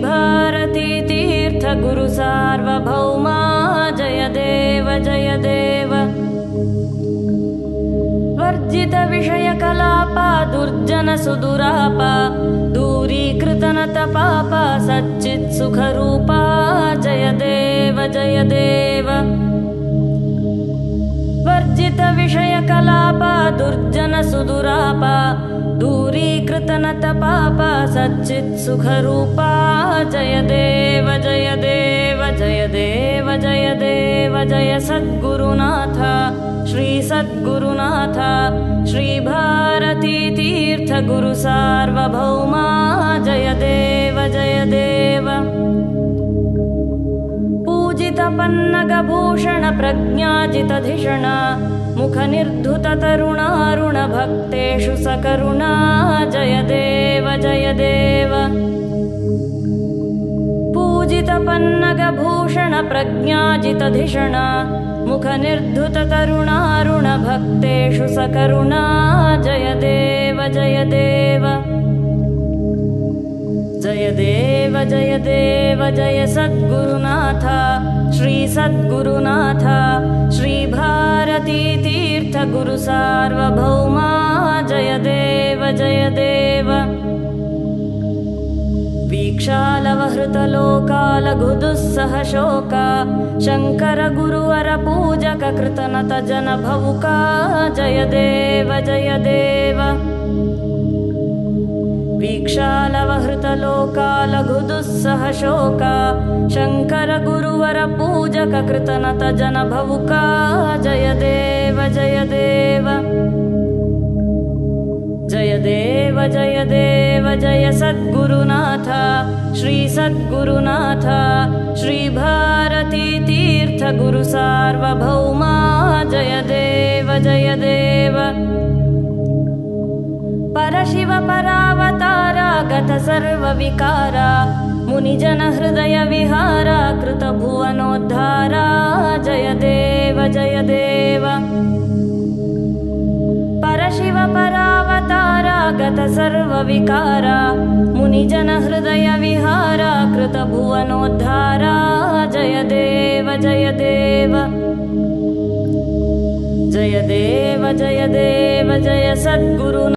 भारती तीर्थ गुरु सार्वभौमा जय देव जय देव। वर्जित विषय कलापा दुर्जन सुदुरापा दूरीकृत नत पापा सच्चित् सुखरूपा जय देव जय देव। वर्जित विषय कलापा दुर्जन सुदुरापा दूरीकृत नत पापा सच्चित् सुखरूपा जय देव जय देव जय देव जय देव। जय सद्गुरुनाथ श्री सद्गुरुनाथ श्री भारती तीर्थ गुरु सार्वभौमा जय देव जय देव। पूजित पन्नग भूषण प्रज्ञाजितधिषण मुख निर्धुत तरुणारुण भक्तेषु सकरुणा जय देव जय देव। पूजित पन्नग भूषण प्रज्ञाजितधिषण मुख निर्धुत तरुणारुण भक्तेषु सकरुणा जय देव जय देव। जय देव जय देव जय सद्गुरुनाथ श्री सद्गुरुनाथ श्री भारती तीर्थ गुरु सार्वभौमा जय देव जय देव। वीक्षालवहृतलोकालघुदुस्सह शोका शङ्कर गुरुवर पूजक कृतनत जन भवुका जय देव जय देव। वीक्षालवहृतलोकालघुदुस्सह शोका शङ्कर गुरुवर पूजक कृतनत जन भवुका जय देव जय देव। जय देव जय देव जय सद्गुरुनाथ श्री सद्गुरुनाथ श्री भारती तीर्थ गुरु सार्वभौमा जय देव जय देव। परशिव परावतारा गत सर्वविकारा मुनिजन हृदय विहारा कृत भुवनोद्धारा जय देव जय देव। परशिव परावतारा गत सर्वविकारा मुनिजन हृदय विहारा कृत भुवनोद्धारा जय देव जय देव। जय देव जय देव जय सद्गुरु